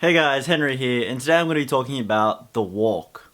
Hey guys, Henry here, and today I'm going to be talking about The Walk.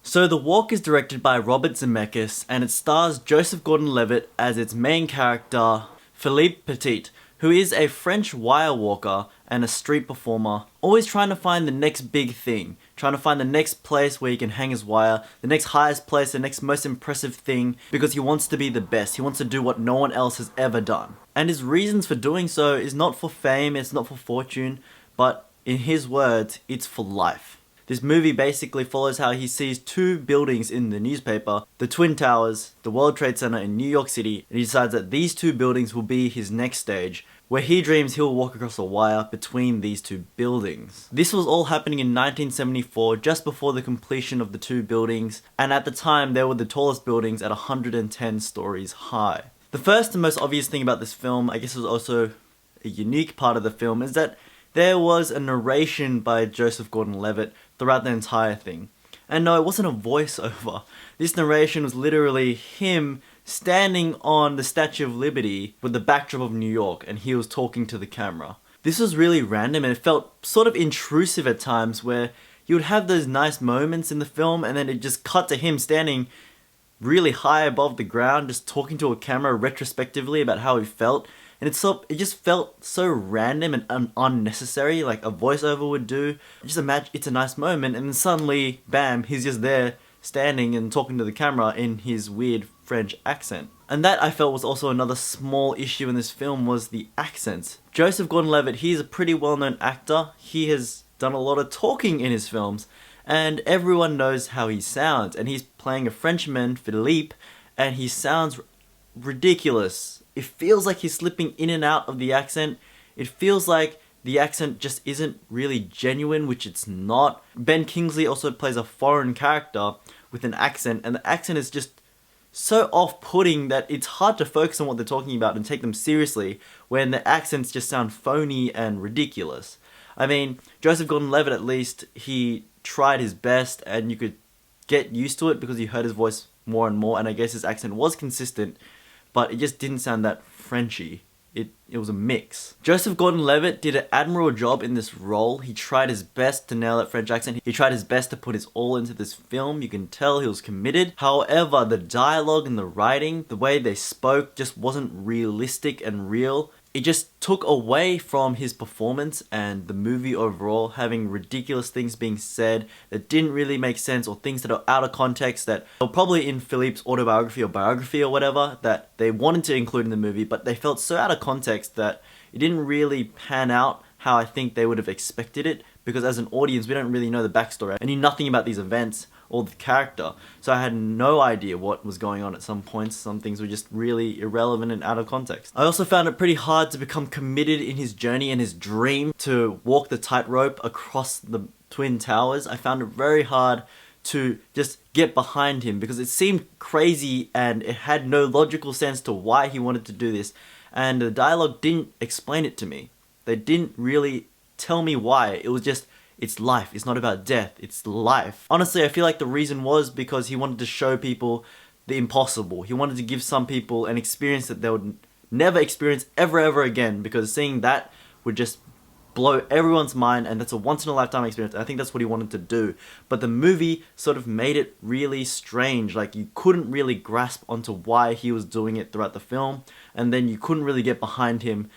So The Walk is directed by Robert Zemeckis, and it stars Joseph Gordon-Levitt as its main character, Philippe Petit, who is a French wire walker and a street performer, always trying to find the next big thing, trying to find the next place where he can hang his wire, the next highest place, the next most impressive thing, because he wants to be the best. He wants to do what no one else has ever done. And his reasons for doing so is not for fame, it's not for fortune, but in his words, it's for life. This movie basically follows how he sees two buildings in the newspaper, the Twin Towers, the World Trade Center in New York City, and he decides that these two buildings will be his next stage, where he dreams he'll walk across a wire between these two buildings. This was all happening in 1974, just before the completion of the two buildings, and at the time they were the tallest buildings at 110 stories high. The first and most obvious thing about this film, I guess was also a unique part of the film, is that there was a narration by Joseph Gordon-Levitt throughout the entire thing. And no, it wasn't a voiceover. This narration was literally him standing on the Statue of Liberty with the backdrop of New York, and he was talking to the camera. This was really random, and it felt sort of intrusive at times, where you would have those nice moments in the film and then it just cut to him standing really high above the ground, just talking to a camera retrospectively about how he felt. And it just felt so random and unnecessary, like a voiceover would do. Just imagine it's a nice moment, and then suddenly, bam, he's just there standing and talking to the camera in his weird French accent. And that, I felt, was also another small issue in this film, was the accents. Joseph Gordon-Levitt, he's a pretty well-known actor. He has done a lot of talking in his films, and everyone knows how he sounds. And he's playing a Frenchman, Philippe, and he sounds ridiculous. It feels like he's slipping in and out of the accent. It feels like the accent just isn't really genuine, which it's not. Ben Kingsley also plays a foreign character with an accent, and the accent is just so off-putting that it's hard to focus on what they're talking about and take them seriously when the accents just sound phony and ridiculous. I mean, Joseph Gordon-Levitt, at least, he tried his best, and you could get used to it because you heard his voice more and more, and I guess his accent was consistent, but it just didn't sound that Frenchy. It was a mix. Joseph Gordon-Levitt did an admirable job in this role. He tried his best to nail that French accent. He tried his best to put his all into this film. You can tell he was committed. However, the dialogue and the writing, the way they spoke, just wasn't realistic and real. It just took away from his performance and the movie overall, having ridiculous things being said that didn't really make sense, or things that are out of context that were probably in Philippe's autobiography or biography or whatever that they wanted to include in the movie, but they felt so out of context that it didn't really pan out how I think they would have expected it, because as an audience we don't really know the backstory. I knew nothing about these events or the character, so I had no idea what was going on at some points. Some things were just really irrelevant and out of context. I also found it pretty hard to become committed in his journey and his dream to walk the tightrope across the Twin Towers. I found it very hard to just get behind him because it seemed crazy and it had no logical sense to why he wanted to do this, and the dialogue didn't explain it to me. They didn't really tell me why. It was just, it's life. It's not about death. It's life. Honestly, I feel like the reason was because he wanted to show people the impossible. He wanted to give some people an experience that they would never experience ever again, because seeing that would just blow everyone's mind, and that's a once-in-a-lifetime experience. I think that's what he wanted to do. But the movie sort of made it really strange. Like, you couldn't really grasp onto why he was doing it throughout the film, and then you couldn't really get behind him,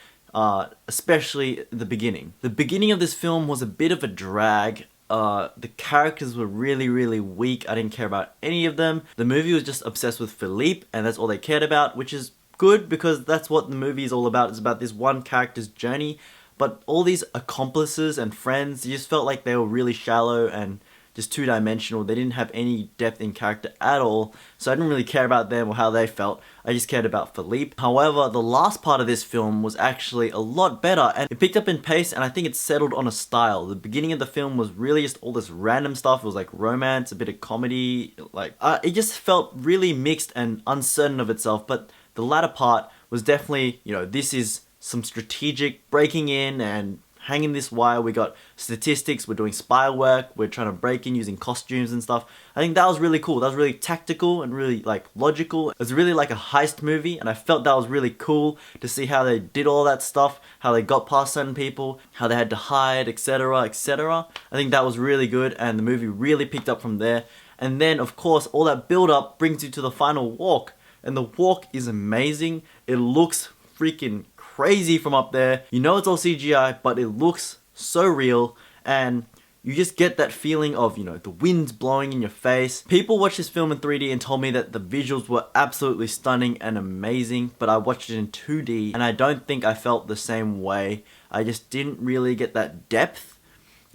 especially the beginning. The beginning of this film was a bit of a drag. The characters were really weak. I didn't care about any of them. The movie was just obsessed with Philippe, and that's all they cared about, which is good because that's what the movie is all about. It's about this one character's journey. But all these accomplices and friends, you just felt like they were really shallow and just two-dimensional. They didn't have any depth in character at all, so I didn't really care about them or how they felt. I just cared about Philippe. However, the last part of this film was actually a lot better, and it picked up in pace, and I think it settled on a style. The beginning of the film was really just all this random stuff. It was like romance, a bit of comedy, it just felt really mixed and uncertain of itself. But the latter part was definitely, this is some strategic breaking in and hanging this wire, we got statistics, we're doing spy work, we're trying to break in using costumes and stuff. I think that was really cool. That was really tactical and really like logical. It was really like a heist movie, and I felt that was really cool to see how they did all that stuff, how they got past certain people, how they had to hide, etc, etc. I think that was really good, and the movie really picked up from there. And then of course all that build up brings you to the final walk, and the walk is amazing. It looks freaking crazy from up there. You know it's all CGI, but it looks so real, and you just get that feeling of, you know, the wind's blowing in your face. People watched this film in 3D and told me that the visuals were absolutely stunning and amazing, but I watched it in 2D and I don't think I felt the same way. I just didn't really get that depth.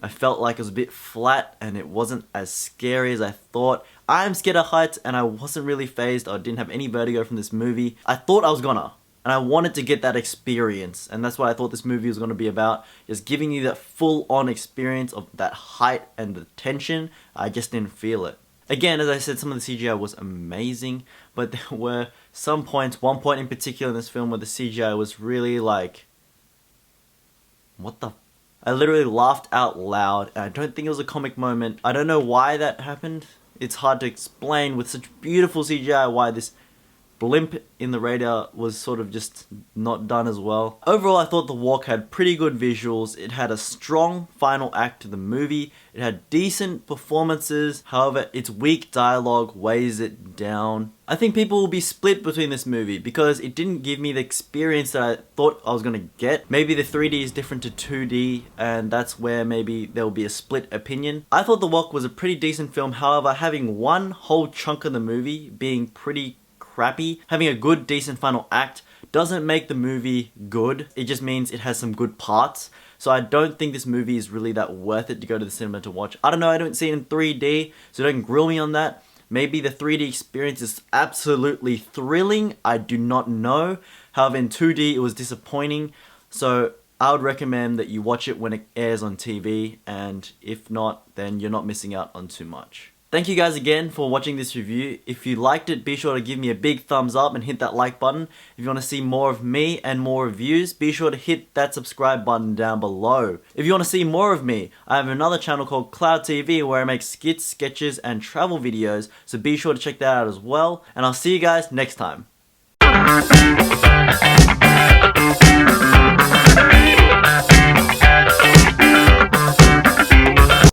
I felt like it was a bit flat and it wasn't as scary as I thought. I'm scared of heights and I wasn't really fazed. I didn't have any vertigo from this movie. I thought I was gonna. And I wanted to get that experience, and that's what I thought this movie was going to be about, just giving you that full-on experience of that height and the tension. I just didn't feel it. Again, as I said, some of the CGI was amazing, but there were some points, one point in particular in this film where the CGI was really like, what the... I literally laughed out loud, and I don't think it was a comic moment. I don't know why that happened. It's hard to explain with such beautiful CGI why this blimp in the radar was sort of just not done as well. Overall, I thought the walk had pretty good visuals. It had a strong final act to the movie. It had decent performances. However, its weak dialogue weighs it down. I think people will be split between this movie because it didn't give me the experience that I thought I was going to get. Maybe the 3D is different to 2D, and that's where maybe there will be a split opinion. I thought The Walk was a pretty decent film. However, having one whole chunk of the movie being pretty crappy, having a good decent final act doesn't make the movie good. It just means it has some good parts. So I don't think this movie is really that worth it to go to the cinema to watch. I don't know, I don't see it in 3D, so don't grill me on that. Maybe the 3D experience is absolutely thrilling, I do not know. However, in 2D it was disappointing, so I would recommend that you watch it when it airs on TV, and if not, then you're not missing out on too much. Thank you guys again for watching this review. If you liked it, be sure to give me a big thumbs up and hit that like button. If you want to see more of me and more reviews, be sure to hit that subscribe button down below. If you want to see more of me, I have another channel called Clowd TV where I make skits, sketches, and travel videos, so be sure to check that out as well. And I'll see you guys next time.